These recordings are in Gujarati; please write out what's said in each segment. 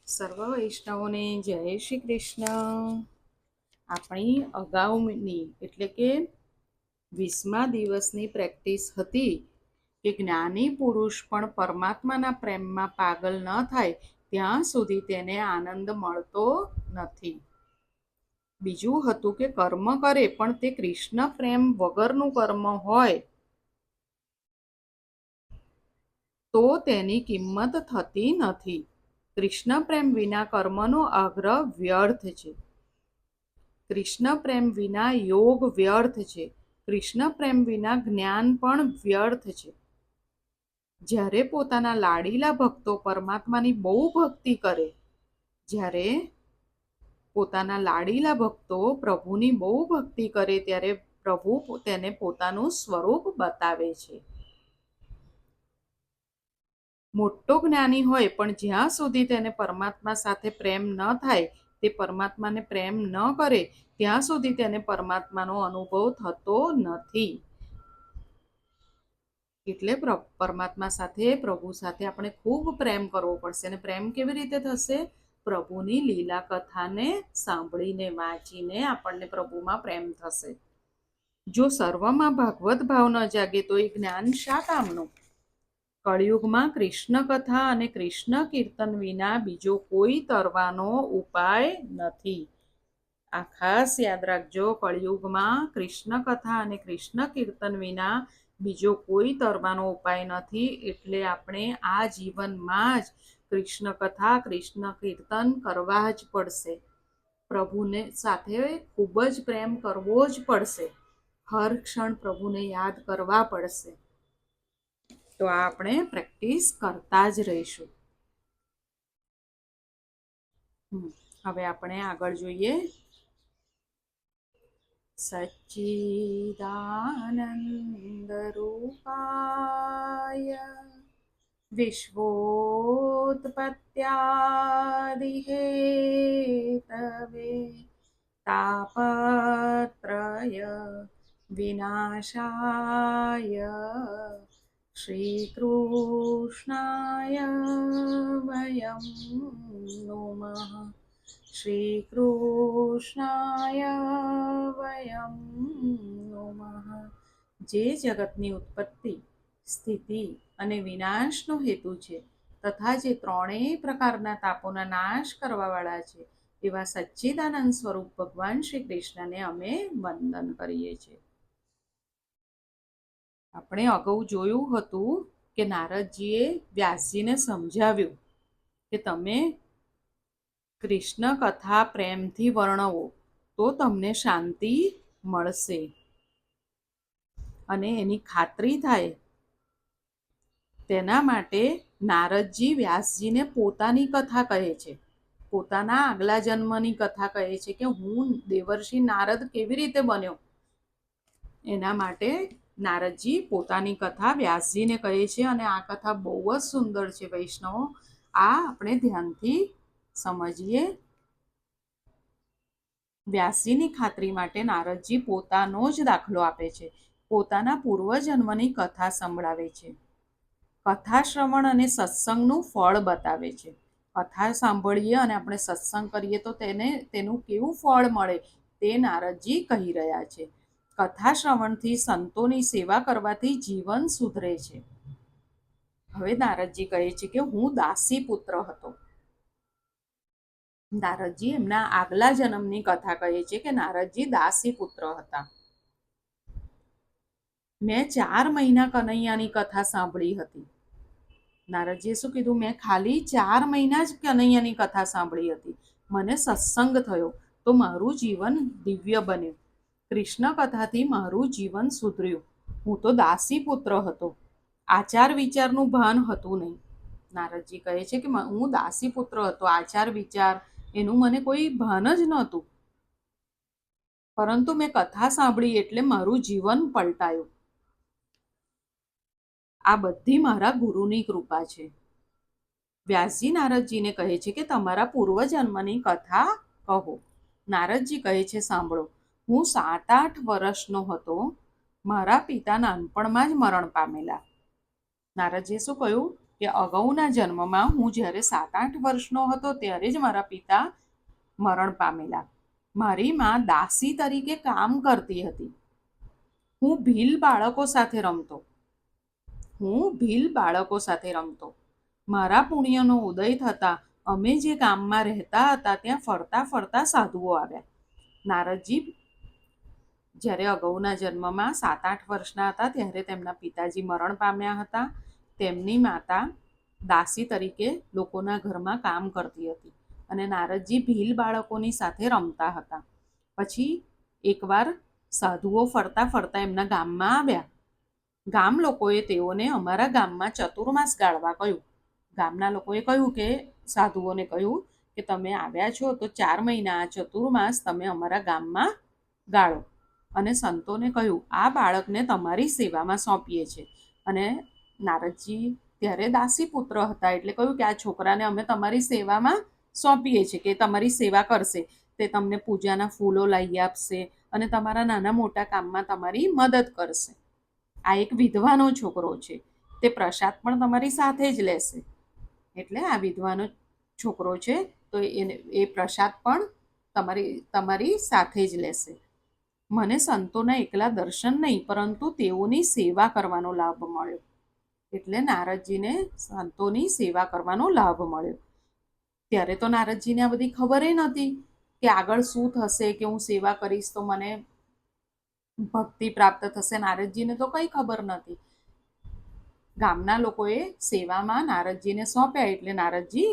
સર્વ વૈષ્ણવોને જય શ્રી કૃષ્ણ. આપણી અગાઉની એટલે કે 20મા દિવસની પ્રેક્ટિસ હતી કે જ્ઞાની પુરુષ પણ પરમાત્માના પ્રેમમાં પાગલ ન થાય ત્યાં સુધી તેને આનંદ મળતો નથી. બીજું હતું કે કર્મ કરે પણ તે કૃષ્ણ પ્રેમ વગરનું કર્મ હોય તો તેની કિંમત થતી નથી. કૃષ્ણ પ્રેમ વિના કર્મનો આગ્રહ વ્યર્થ છે. કૃષ્ણ પ્રેમ વિના યોગ વ્યર્થ છે. કૃષ્ણ પ્રેમ વિના જ્ઞાન પણ વ્યર્થ છે. જ્યારે પોતાના લાડીલા ભક્તો પરમાત્માની બહુ ભક્તિ કરે, જ્યારે પોતાના લાડીલા ભક્તો પ્રભુની બહુ ભક્તિ કરે ત્યારે પ્રભુ તેને પોતાનું સ્વરૂપ બતાવે છે. મોટો જ્ઞાની હોય પણ જ્યાં સુધી તેને પરમાત્મા સાથે પ્રેમ ન થાય, તે પરમાત્માને પ્રેમ ન કરે ત્યાં સુધી તેને પરમાત્માનો અનુભવ થતો નથી. એટલે પરમાત્મા સાથે, પ્રભુ સાથે આપણે ખૂબ પ્રેમ કરવો પડશે. અને પ્રેમ કેવી રીતે થશે? પ્રભુની લીલા કથાને સાંભળીને, વાંચીને આપણને પ્રભુમાં પ્રેમ થશે. જો સર્વમાં ભાગવત ભાવ ન જાગે તો એ જ્ઞાન શા કામનું? કળિયુગમાં કૃષ્ણ કથા અને કૃષ્ણ કીર્તન વિના બીજો કોઈ તરવાનો ઉપાય નથી. આ ખાસ યાદ રાખજો, કળિયુગમાં કૃષ્ણ કથા અને કૃષ્ણ કીર્તન વિના બીજો કોઈ તરવાનો ઉપાય નથી. એટલે આપણે આ જીવનમાં જ કૃષ્ણ કથા, કૃષ્ણ કીર્તન કરવા જ પડશે. પ્રભુને સાથે ખૂબ જ પ્રેમ કરવો જ પડશે. હર ક્ષણ પ્રભુને યાદ કરવા પડશે. તો આ આપણે પ્રેક્ટિસ કરતા જ રહીશું. હવે આપણે આગળ જોઈએ. સચ્ચિદાનંદ રૂપાય વિશ્વોત્પત્યાદિહેતવે તાપત્રય વિનાશાય શ્રીકૃષ્ણાય વયં નુમઃ. શ્રીકૃષ્ણાય વયં નુમઃ. જે જગતની ઉત્પત્તિ, સ્થિતિ અને વિનાશનો હેતુ છે તથા જે ત્રણેય પ્રકારના તાપોના નાશ કરવાવાળા છે એવા સચ્ચિદાનંદ સ્વરૂપ ભગવાન શ્રી કૃષ્ણને અમે વંદન કરીએ છીએ. આપણે અગાઉ જોયું હતું કે નારદજીએ વ્યાસજીને સમજાવ્યું કે તમે કૃષ્ણ કથા પ્રેમથી વર્ણવો તો તમને શાંતિ મળશે અને એની ખાતરી થાય. તેના માટે નારદજી વ્યાસજીને પોતાની કથા કહે છે, પોતાના આગલા જન્મની કથા કહે છે કે હું દેવર્ષિ નારદ કેવી રીતે બન્યો. એના માટે નારદજી પોતાની કથા વ્યાસજીને કહે છે. અને આ કથા બહુ જ સુંદર છે વૈષ્ણવો. આ આપણે ધ્યાનથી સમજીએ. વ્યાસજીની ખાતરી માટે નારદજી પોતાનો જ દાખલો આપે છે, પોતાના પૂર્વજન્મની કથા સંભળાવે છે. કથા શ્રવણ અને સત્સંગનું ફળ બતાવે છે. કથા સાંભળીએ અને આપણે સત્સંગ કરીએ તો તેનું કેવું ફળ મળે તે નારદજી કહી રહ્યા છે. કથા શ્રવણથી, સંતોની સેવા કરવાથી જીવન સુધરે છે. હવે નારદજી કહે છે કે હું દાસી પુત્ર હતો. નારદજી એમના આગલા જન્મની કથા કહે છે કે નારદજી દાસી પુત્ર હતા. મેં 4 મહિના કનૈયાની કથા સાંભળી હતી. નારદજીએ શું કીધું? મેં ખાલી 4 મહિના જ કનૈયાની કથા સાંભળી હતી. મને સત્સંગ થયો તો મારું જીવન દિવ્ય બન્યું. કૃષ્ણ કથાથી મારું જીવન સુધર્યું. હું તો દાસી પુત્ર હતો, આચાર વિચારનું ભાન હતું નહીં. નારદજી કહે છે કે હું દાસી પુત્ર હતો, આચાર વિચાર એનું મને કોઈ ભાન જ નહોતું. પરંતુ મેં કથા સાંભળી એટલે મારું જીવન પલટાયું. આ બધી મારા ગુરુની કૃપા છે. વ્યાસજી નારદજીને કહે છે કે તમારા પૂર્વજન્મની કથા કહો. નારદજી કહે છે સાંભળો. હું 7-8 વર્ષનો હતો. મારા પિતા નાનપણમાં જ મરણ પામેલા. નારદજીએ શું કહ્યું? કે અગાઉના જન્મમાં હું જ્યારે 7-8 વર્ષનો હતો ત્યારે જ મારા પિતા મરણ પામેલા. મારી માં દાસી તરીકે કામ કરતી હતી. હું ભીલ બાળકો સાથે રમતો. મારા પુણ્યનો ઉદય થતાં અમે જે ગામમાં રહેતા હતા ત્યાં ફરતા ફરતા સાધુઓ આવ્યા. નારદજી જ્યારે અગાઉના જન્મમાં 7-8 વર્ષના હતા ત્યારે તેમના પિતાજી મરણ પામ્યા હતા. તેમની માતા દાસી તરીકે લોકોના ઘરમાં કામ કરતી હતી અને નારદજી ભીલ બાળકોની સાથે રમતા હતા. પછી એકવાર સાધુઓ ફરતા ફરતા એમના ગામમાં આવ્યા. ગામ લોકોએ તેઓને અમારા ગામમાં ચતુર્માસ ગાળવા કહ્યું. ગામના લોકોએ કહ્યું કે સાધુઓને કહ્યું કે તમે આવ્યા છો તો 4 મહિના આ ચતુર્માસ તમે અમારા ગામમાં ગાળો. અને સંતોને કહ્યું આ બાળકને તમારી સેવામાં સોંપીએ છીએ. અને નારદજી ત્યારે દાસી પુત્ર હતા એટલે કહ્યું કે આ છોકરાને અમે તમારી સેવામાં સોંપીએ છીએ કે તમારી સેવા કરશે. તે તમને પૂજાના ફૂલો લાવી આપશે અને તમારા નાના મોટા કામમાં તમારી મદદ કરશે. આ એક વિધવાનો છોકરો છે, તે પ્રસાદ પણ તમારી સાથે જ લેશે. એટલે આ વિધવાનો છોકરો છે તો એ પ્રસાદ પણ તમારી સાથે જ લેશે. મને સંતોના એકલા દર્શન નહીં પરંતુ તેઓની સેવા કરવાનો લાભ મળ્યો. એટલે નારદજીને સંતોની સેવા કરવાનો લાભ મળ્યો. ત્યારે તો નારદજીને આ બધી ખબર નહોતી કે આગળ શું થશે, કે હું સેવા કરીશ તો મને ભક્તિ પ્રાપ્ત થશે. નારદજીને તો કંઈ ખબર નહોતી. ગામના લોકોએ સેવામાં નારદજીને સોંપ્યા એટલે નારદજી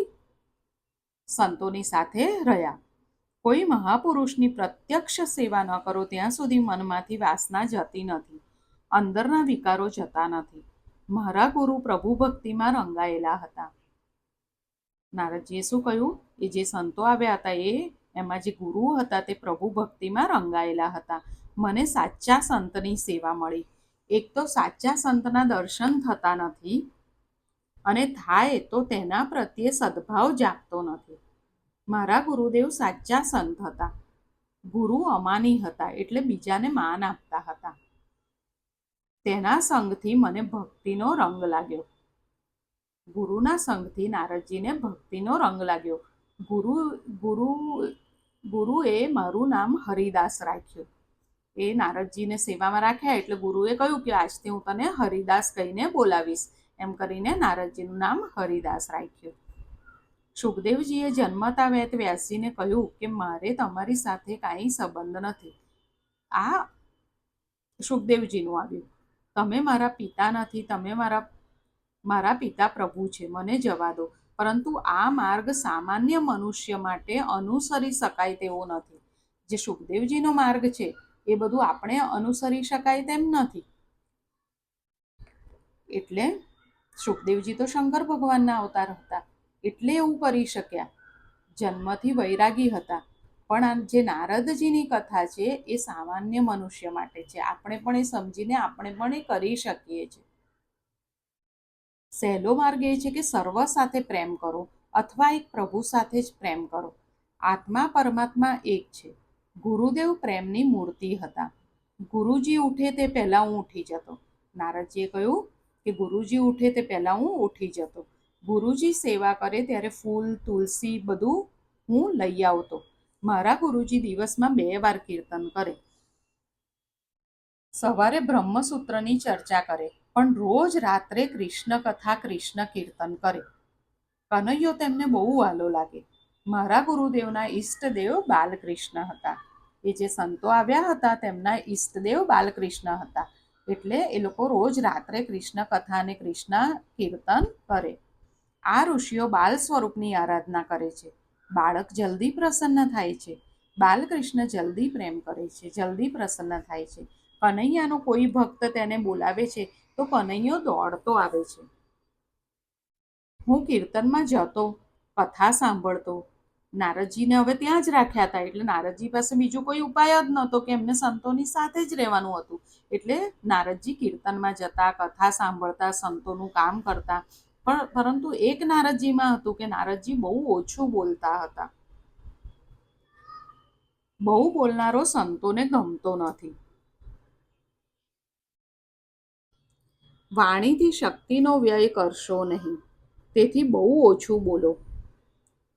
સંતોની સાથે રહ્યા. કોઈ મહાપુરુષની પ્રત્યક્ષ સેવા ન કરો ત્યાં સુધી મનમાંથી વાસના જતી નથી, અંદરના વિકારો જતા નથી. મારા ગુરુ પ્રભુ ભક્તિમાં રંગાયેલા હતા. નારદજીએ શું કહ્યું? એ જે સંતો આવ્યા હતા એમાં જે ગુરુ હતા તે પ્રભુ ભક્તિમાં રંગાયેલા હતા. મને સાચા સંતની સેવા મળી. એક તો સાચા સંતના દર્શન થતા નથી અને થાય તો તેના પ્રત્યે સદભાવ જાગતો નથી. મારા ગુરુદેવ સાચા સંત હતા. ગુરુ અમાની હતા એટલે બીજાને માન આપતા હતા. તેના સંગથી મને ભક્તિનો રંગ લાગ્યો. ગુરુના સંગથી નારદજીને ભક્તિનો રંગ લાગ્યો. ગુરુએ મારું નામ હરિદાસ રાખ્યું. એ નારદજીને સેવામાં રાખ્યા એટલે ગુરુએ કહ્યું કે આજથી હું તને હરિદાસ કહીને બોલાવીશ. એમ કરીને નારદજીનું નામ હરિદાસ રાખ્યું. સુખદેવજીએ જન્મતા વેદ વ્યાસજીને કહ્યું કે મારે તમારી સાથે કાંઈ સંબંધ નથી. આ સુખદેવજીનું આવ્યું. તમે મારા પિતા નથી, તમે મારા પિતા પ્રભુ છે, મને જવા દો. પરંતુ આ માર્ગ સામાન્ય મનુષ્ય માટે અનુસરી શકાય તેવો નથી. જે સુખદેવજીનો માર્ગ છે એ બધું આપણે અનુસરી શકાય તેમ નથી. એટલે સુખદેવજી તો શંકર ભગવાનના અવતાર હતા એટલે એવું કરી શક્યા. જન્મથી વૈરાગી હતા. પણ જે નારદજીની કથા છે એ સામાન્ય મનુષ્ય માટે છે. આપણે પણ એ સમજીને આપણે પણ એ કરી શકીએ છીએ. સહેલો માર્ગ એ છે કે સર્વ સાથે પ્રેમ કરો અથવા એક પ્રભુ સાથે જ પ્રેમ કરો. આત્મા પરમાત્મા એક છે. ગુરુદેવ પ્રેમની મૂર્તિ હતા. ગુરુજી ઉઠે તે પહેલાં હું ઉઠી જતો. નારદજીએ કહ્યું કે ગુરુજી ઉઠે તે પહેલાં હું ઉઠી જતો. ગુરુજી સેવા કરે ત્યારે ફૂલ, તુલસી બધું હું લઈ આવતો. મારા ગુરુજી દિવસમાં 2 વાર કીર્તન કરે. સવારે બ્રહ્મસૂત્રની ચર્ચા કરે પણ રોજ રાત્રે કૃષ્ણ કથા, કૃષ્ણ કીર્તન કરે. કનૈયો તેમને બહુ વાલો લાગે. મારા ગુરુદેવના ઈષ્ટદેવ બાલકૃષ્ણ હતા. એ જે સંતો આવ્યા હતા તેમના ઈષ્ટદેવ બાલકૃષ્ણ હતા. એટલે એ લોકો રોજ રાત્રે કૃષ્ણ કથા અને કૃષ્ણ કીર્તન કરે. આ ઋષિઓ બાલ સ્વરૂપની આરાધના કરે છે. બાળક જલ્દી પ્રસન્ન થાય છે. બાલકૃષ્ણ જલ્દી પ્રેમ કરે છે, જલ્દી પ્રસન્ન થાય છે. કનૈયાનો કોઈ ભક્ત તેને બોલાવે છે તો કનૈયો દોડતો આવે છે. હું કીર્તનમાં જતો, કથા સાંભળતો. નારદજીને હવે ત્યાં જ રાખ્યા હતા એટલે નારદજી પાસે બીજું કોઈ ઉપાય જ નહોતો કે એમને સંતોની સાથે જ રહેવાનું હતું. એટલે નારદજી કીર્તનમાં જતા, કથા સાંભળતા, સંતોનું કામ કરતા. પરંતુ એક નારદજીમાં હતું કે નારદજી બહુ ઓછું બોલતા હતા. બહુ બોલનારો સંતોને ગમતો નથી. વાણીથી શક્તિનો વ્યય કરશો નહીં. તેથી બહુ ઓછું બોલો.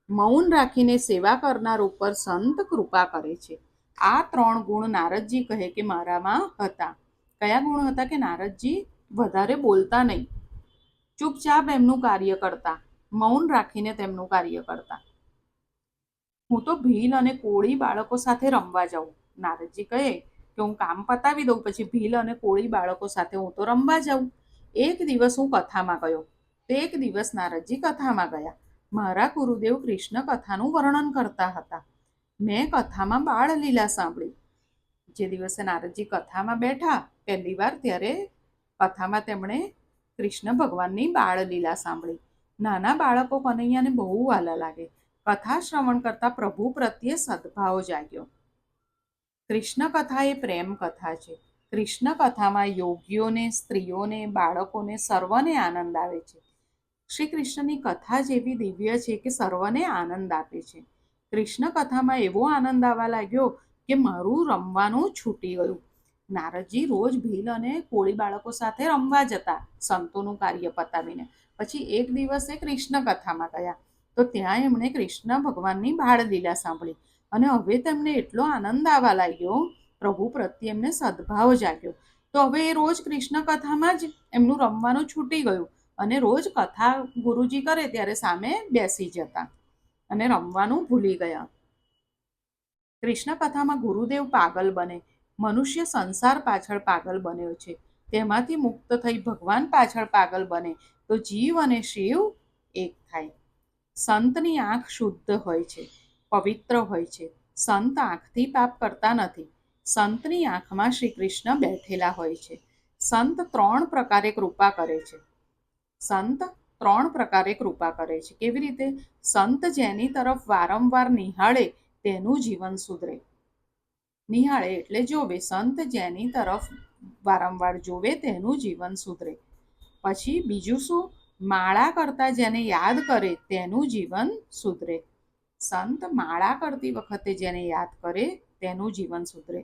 મૌન રાખીને સેવા કરનાર ઉપર સંત કૃપા કરે છે. આ 3 ગુણ નારદજી કહે કે મારામાં હતા. કયા ગુણ હતા? કે નારદજી વધારે બોલતા નહીં, ચૂપચાપ એમનું કાર્ય કરતા, મૌન રાખીને તેમનું કાર્ય કરતા. હું તો ભીલ અને કોળી બાળકો સાથે રમવા જાઉં. નારદજી કહે કે હું કામ પતાવી દઉં, પછી ભીલ અને કોળી બાળકો સાથે હું તો રમવા જાઉં. એક દિવસ હું કથામાં ગયો. તો એક દિવસ નારદજી કથામાં ગયા. મારા ગુરુદેવ કૃષ્ણ કથાનું વર્ણન કરતા હતા. મેં કથામાં બાળલીલા સાંભળી. જે દિવસે નારદજી કથામાં બેઠા પહેલી વાર, ત્યારે કથામાં તેમણે કૃષ્ણ ભગવાનની બાળલીલા સાંભળી. નાના બાળકો કનૈયાને બહુ વાલા લાગે. કથા શ્રવણ કરતા પ્રભુ પ્રત્યે સદભાવ જાગ્યો. કૃષ્ણ કથા એ પ્રેમ કથા છે. કૃષ્ણ કથામાં યોગીઓને, સ્ત્રીઓને, બાળકોને, સર્વને આનંદ આવે છે. શ્રી કૃષ્ણની કથા જેવી દિવ્ય છે કે સર્વને આનંદ આપે છે. કૃષ્ણ કથામાં એવો આનંદ આવવા લાગ્યો કે મારું રમવાનું છૂટી ગયું. નારદજી રોજ ભીલ અને કોળી બાળકો સાથે રમવા જતા સંતોનું કાર્ય પતાવીને. પછી એક દિવસે કૃષ્ણ કથામાં ગયા. તો ત્યાં એમણે કૃષ્ણ ભગવાનની બાળલીલા સાંભળી અને હવે તેમને એટલો આનંદ આવવા લાગ્યો, પ્રભુ પ્રત્યે એમને સદભાવ જાગ્યો. તો હવે એ રોજ કૃષ્ણ કથામાં જ એમનું રમવાનું છૂટી ગયું અને રોજ કથા ગુરુજી કરે ત્યારે સામે બેસી જતા અને રમવાનું ભૂલી ગયા. કૃષ્ણ કથામાં ગુરુદેવ પાગલ બને. મનુષ્ય સંસાર પાછળ પાગલ બન્યો છે, તેમાંથી મુક્ત થઈ ભગવાન પાછળ પાગલ બને તો જીવ અને શિવ એક થાય. સંતની આંખ શુદ્ધ હોય છે, પવિત્ર હોય છે. સંત આંખથી પાપ કરતા નથી. સંતની આંખમાં શ્રી કૃષ્ણ બેઠેલા હોય છે. સંત 3 પ્રકારે કૃપા કરે છે. સંત 3 પ્રકારે કૃપા કરે છે. કેવી રીતે? સંત જેની તરફ વારંવાર નિહાળે તેનું જીવન સુધરે. નિહાળે એટલે જોવે. સંત જેની તરફ વારંવાર જોવે તેનું જીવન સુધરે. પછી બીજું શું? માળા કરતા જેને યાદ કરે તેનું જીવન સુધરે. સંત માળા કરતી વખતે જેને યાદ કરે તેનું જીવન સુધરે.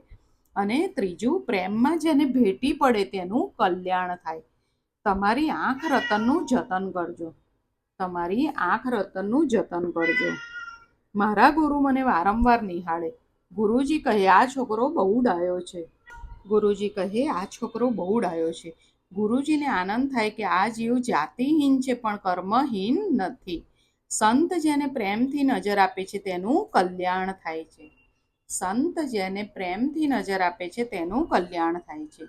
અને ત્રીજું, પ્રેમમાં જેને ભેટી પડે તેનું કલ્યાણ થાય. તમારી આંખ રતનનું જતન કરજો. તમારી આંખ રતનનું જતન કરજો. મારા ગુરુ મને વારંવાર નિહાળે. ગુરુજી કહે આ છોકરો બહુ ડાયો છે. ગુરુજી કહે આ છોકરો બહુ ડાયો છે. ગુરુજીને આનંદ થાય કે આ જીવ જાતિહીન છે પણ કર્મહીન નથી. સંત જેને પ્રેમથી નજર આપે છે તેનું કલ્યાણ થાય છે. સંત જેને પ્રેમથી નજર આપે છે તેનું કલ્યાણ થાય છે.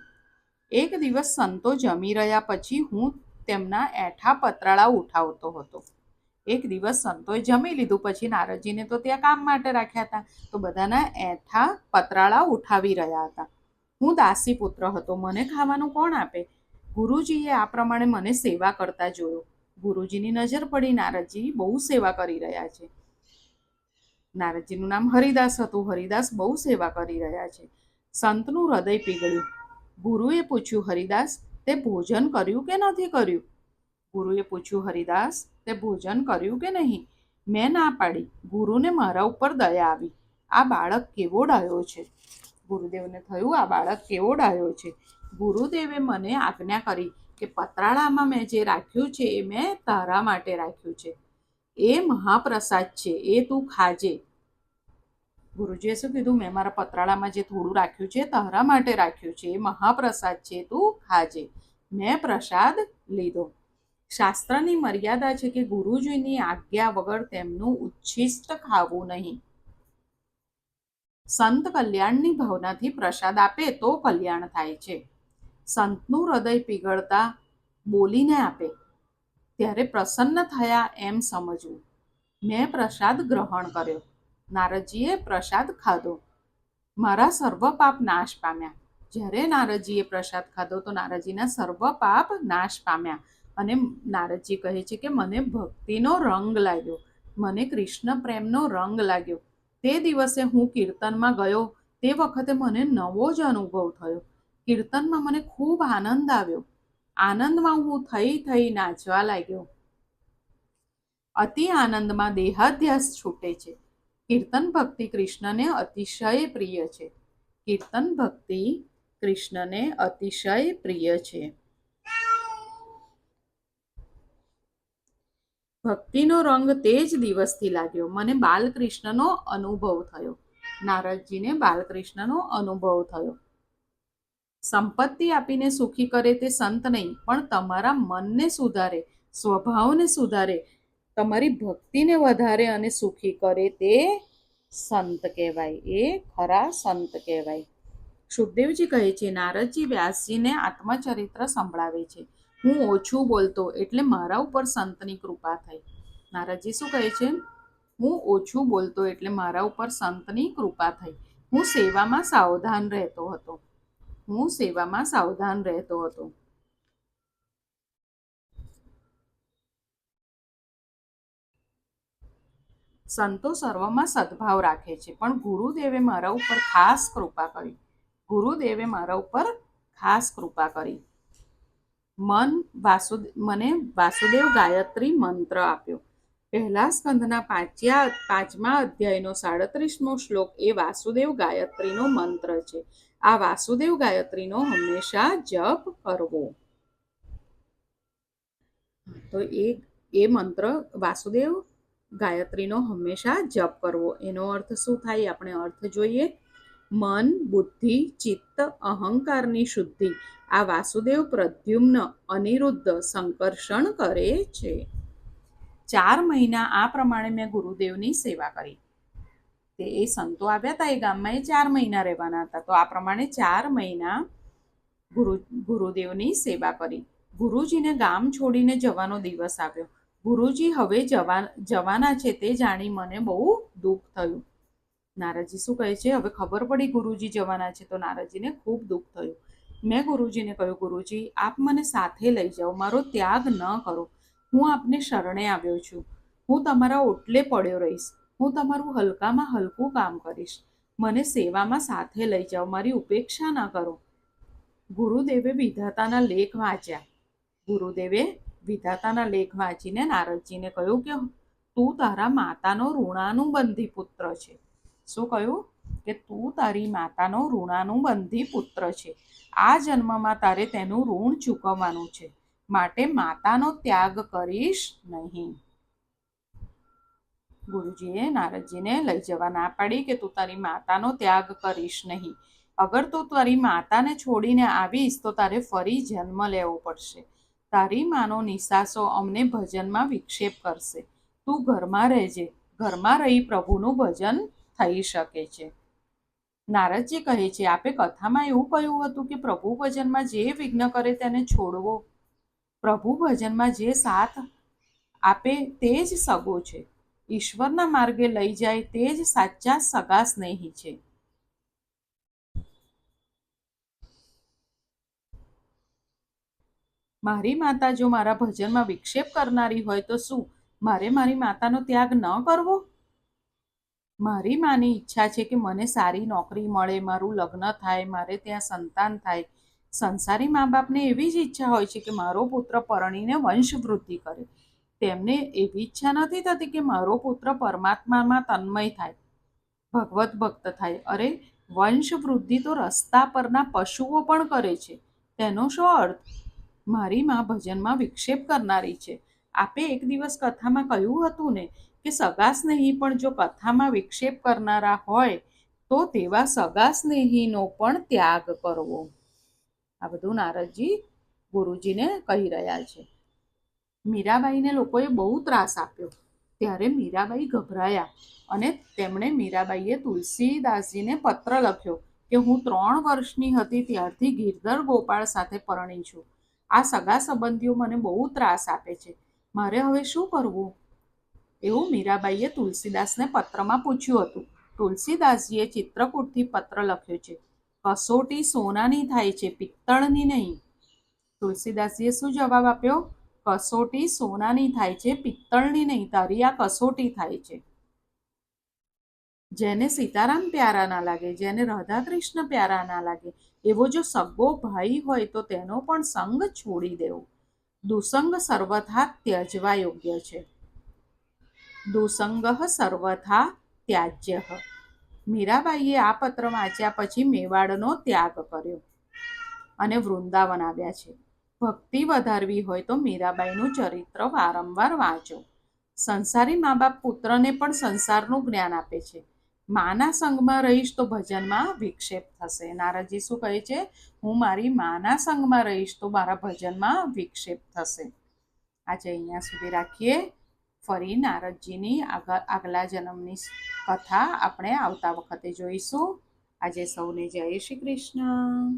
એક દિવસ સંતો જમી રહ્યા પછી હું તેમના એઠા પતરાળા ઉઠાવતો હતો. એક દિવસ સંતોએ જમી લીધું પછી નારદજીને તો ત્યાં કામ માટે રાખ્યા હતા, તો બધાના એઠા પતરાળા ઉઠાવી રહ્યા હતા. હું દાસી પુત્ર હતો, મને ખાવાનું કોણ આપે? ગુરુજીએ આ પ્રમાણે મને સેવા કરતા જોયો. ગુરુજીની નજર પડી, નારદજી બહુ સેવા કરી રહ્યા છે. નારદજીનું નામ હરિદાસ હતું. હરિદાસ બહુ સેવા કરી રહ્યા છે. સંતનું હૃદય પીગળ્યું. ગુરુએ પૂછ્યું, હરિદાસ, તે ભોજન કર્યું કે નથી કર્યું? ગુરુએ પૂછ્યું, હરિદાસ, તે ભોજન કર્યું કે નહીં? મેં ના પાડી. ગુરુને મારા ઉપર દયા આવી. આ બાળક કેવો ડાયો છે. ગુરુદેવને થયું આ બાળક કેવો ડાયો છે. ગુરુદેવે મને આજ્ઞા કરી કે પતરાળામાં મેં જે રાખ્યું છે એ મેં તારા માટે રાખ્યું છે. એ મહાપ્રસાદ છે, એ તું ખાજે. ગુરુજીએ શું કીધું? મેં મારા પતરાળામાં જે થોડું રાખ્યું છે તારા માટે રાખ્યું છે. એ મહાપ્રસાદ છે, તું ખાજે. મેં પ્રસાદ લીધો. શાસ્ત્રની મર્યાદા છે કે ગુરુજીની આજ્ઞા વગર તેમનું ઉચ્છિષ્ટ ખાવું નહીં. સંત કલ્યાણની ભાવનાથી પ્રસાદ આપે તો કલ્યાણ થાય છે. સંતનું હૃદય પીગળતા બોલીને આપે ત્યારે પ્રસન્ન થયા એમ સમજવું. મેં પ્રસાદ ગ્રહણ કર્યો. નારદજીએ પ્રસાદ ખાધો. મારા સર્વ પાપ નાશ પામ્યા. જ્યારે નારદજીએ પ્રસાદ ખાધો તો નારદજીના સર્વ પાપ નાશ પામ્યા. અને નારદજી કહે છે કે મને ભક્તિનો રંગ લાગ્યો, મને કૃષ્ણ પ્રેમનો રંગ લાગ્યો. તે દિવસે હું કીર્તનમાં ગયો. તે વખતે મને નવો જ અનુભવ થયો. કીર્તનમાં મને ખૂબ આનંદ આવ્યો. આનંદમાં હું થઈ નાચવા લાગ્યો. અતિ આનંદમાં દેહાધ્યાસ છૂટે છે. કીર્તન ભક્તિ કૃષ્ણને અતિશય પ્રિય છે. કીર્તન ભક્તિ કૃષ્ણને અતિશય પ્રિય છે. ભક્તિનો રંગ તે જ દિવસથી લાગ્યો. મને બાલકૃષ્ણનો અનુભવ થયો. નારદજીને બાલકૃષ્ણનો અનુભવ થયો. સંપત્તિ આપીને સુખી કરે તે સંત નહીં, પણ તમારા મનને સુધારે, સ્વભાવને સુધારે, તમારી ભક્તિને વધારે અને સુખી કરે તે સંત કહેવાય. એ ખરા સંત કહેવાય. શુકદેવજી કહે છે, નારદજી વ્યાસજીને આત્મચરિત્ર સંભળાવે છે. હું ઓછું બોલતો એટલે મારા ઉપર સંતની કૃપા થઈ. નારદજી શું કહે છે? હું ઓછું બોલતો એટલે મારા ઉપર સંતની કૃપા થઈ. હું સેવામાં સાવધાન રહેતો હતો. હું સેવામાં સાવધાન રહેતો હતો. સંતો સર્વમાં સદભાવ રાખે છે, પણ ગુરુદેવે મારા ઉપર ખાસ કૃપા કરી. ગુરુદેવે મારા ઉપર ખાસ કૃપા કરી. મને વાસુદેવ ગાયત્રી મંત્ર આપ્યો. પહેલા સ્કંદના 5મા અધ્યાયનો 37મો શ્લોક એ વાસુદેવ ગાયત્રીનો મંત્ર છે. આ વાસુદેવ ગાયત્રીનો હંમેશા જપ કરવો. તો એ મંત્ર વાસુદેવ ગાયત્રીનો હંમેશા જપ કરવો. એનો અર્થ શું થાય? આપણે અર્થ જોઈએ. મન, બુદ્ધિ, ચિત્ત, અહંકારની શુદ્ધિ આ વાસુદેવ, પ્રદ્યુમ્ન, અનિરુદ્ધ સંકર્ષણ કરે છે. 4 મહિના આ પ્રમાણે મેં ગુરુદેવની સેવા કરી. એ સંતો આવ્યા હતા એ ગામમાં, એ 4 મહિના રહેવાના હતા. તો આ પ્રમાણે 4 મહિના ગુરુદેવની સેવા કરી. ગુરુજીને ગામ છોડીને જવાનો દિવસ આવ્યો. ગુરુજી હવે જવાના છે તે જાણી મને બહુ દુઃખ થયું. નારદજી શું કહે છે? હવે ખબર પડી ગુરુજી જવાના છે તો નારદજીને ખૂબ દુઃખ થયું. મેં ગુરુજીને કહ્યું, ગુરુજી આપ મને સાથે લઈ જાઓ, મારો ત્યાગ ન કરો. હું આપને શરણે આવ્યો છું. હું તમારા ઓટલે પડ્યો રહીશ. હું તમારું હલકામાં હલકું કામ કરીશ. મને સેવામાં સાથે લઈ જાઓ, મારી ઉપેક્ષા ન કરો. ગુરુદેવે વિધાતાના લેખ વાંચ્યા. ગુરુદેવે વિધાતાના લેખ વાંચીને નારદજીને કહ્યું કે તું તારા માતાનો ઋણાનુબંધી પુત્ર છે. શું કહ્યું? કે તું તારી માતાનો ઋણાનુબંધી પુત્ર છે. આ જન્મમાં તારે તેનું ઋણ ચૂકવવાનું છે. માટે માતાનો ત્યાગ કરીશ નહીં. ગુરુજીએ નારદજીને લઈ જવા ના પાડી કે તું તારી માતાનો ત્યાગ કરીશ નહીં. અગર તું તારી માતાને છોડીને આવીશ તો તારે ફરી જન્મ લેવો પડશે. તારી માનો નિસાસો અમને ભજનમાં વિક્ષેપ કરશે. તું ઘરમાં રહેજે. ઘરમાં રહી પ્રભુનું ભજન થઈ શકે છે. નારદજી કહે છે, આપે કથામાં એવું કહ્યું હતું કે પ્રભુ ભજનમાં જે વિઘ્ન કરે તેને છોડવો. પ્રભુ ભજનમાં જે સાથ આપે તે જ સગો છે. ઈશ્વરના માર્ગે લઈ જાય તે જ સાચા સગા સ્નેહી છે. મારી માતા જો મારા ભજનમાં વિક્ષેપ કરનારી હોય તો શું મારે મારી માતાનો ત્યાગ ન કરવો? મારી માની ઈચ્છા છે કે મને સારી નોકરી મળે, મારું લગ્ન થાય, મારે ત્યાં સંતાન થાય. સંસારી મા બાપને એવી જ ઈચ્છા હોય છે કે મારો પુત્ર પરણીને વંશ વૃદ્ધિ કરે. તેમને એવી ઈચ્છા નથી થતી કે મારો પુત્ર પરમાત્મામાં તન્મય થાય, ભગવત ભક્ત થાય. અરે વંશ વૃદ્ધિ તો રસ્તા પરના પશુઓ પણ કરે છે. તેનો શું અર્થ? મારી મા ભજનમાં વિક્ષેપ કરનારી છે. આપે એક દિવસ કથામાં કહ્યું હતું ને કે સગા સ્નેહી પણ જો કથામાં વિક્ષેપ કરનારા હોય તો તેવા સગા સ્નેહીનો પણ ત્યાગ કરવો. આ બધું નારદજી ગુરુજીને કહી રહ્યા છે. મીરાબાઈને લોકોએ બહુ ત્રાસ આપ્યો. ત્યારે મીરાબાઈ ગભરાયા અને તેમણે મીરાબાઈએ તુલસીદાસજીને પત્ર લખ્યો કે હું 3 વર્ષની હતી ત્યારથી ગિરધર ગોપાળ સાથે પરણી છું. આ સગા સંબંધીઓ મને બહુ ત્રાસ આપે છે. મારે હવે શું કરવું? એવું મીરાબાઈએ તુલસીદાસને પત્રમાં પૂછ્યું હતું. તુલસીદાસજીએ ચિત્રકૂટથી પત્ર લખ્યો છે. કસોટી સોનાની થાય છે, પિત્તળની નહીં. તુલસીદાસજીએ શું જવાબ આપ્યો? કસોટી સોનાની થાય છે, પિત્તળની નહીં. તારી આ કસોટી થાય છે. જેને સીતારામ પ્યારા ના લાગે, જેને રાધા કૃષ્ણ પ્યારા ના લાગે, એવો જો સગો ભાઈ હોય તો તેનો પણ સંગ છોડી દેવો. દુસંગ સર્વથા ત્યજવા યોગ્ય છે. દુસંગ સર્વથા ત્યાજ્ય. મીરાબાઈએ આ પત્ર વાંચ્યા પછી મેવાડનો ત્યાગ કર્યો અને વૃંદાવન આવ્યા છે. ભક્તિ વધારવી હોય તો મીરાબાઈનું ચરિત્ર વારંવાર વાંચો. સંસારી મા બાપ પુત્રને પણ સંસારનું જ્ઞાન આપે છે. માના સંગમાં રહીશ તો ભજનમાં વિક્ષેપ થશે. નારદજી શું કહે છે? હું મારી માના સંગમાં રહીશ તો મારા ભજનમાં વિક્ષેપ થશે. આજે અહીંયા સુધી રાખીએ. ફરી નારદજીની આગલા જન્મની કથા આપણે આવતા વખતે જોઈશું. આજે સૌને જય શ્રી કૃષ્ણ.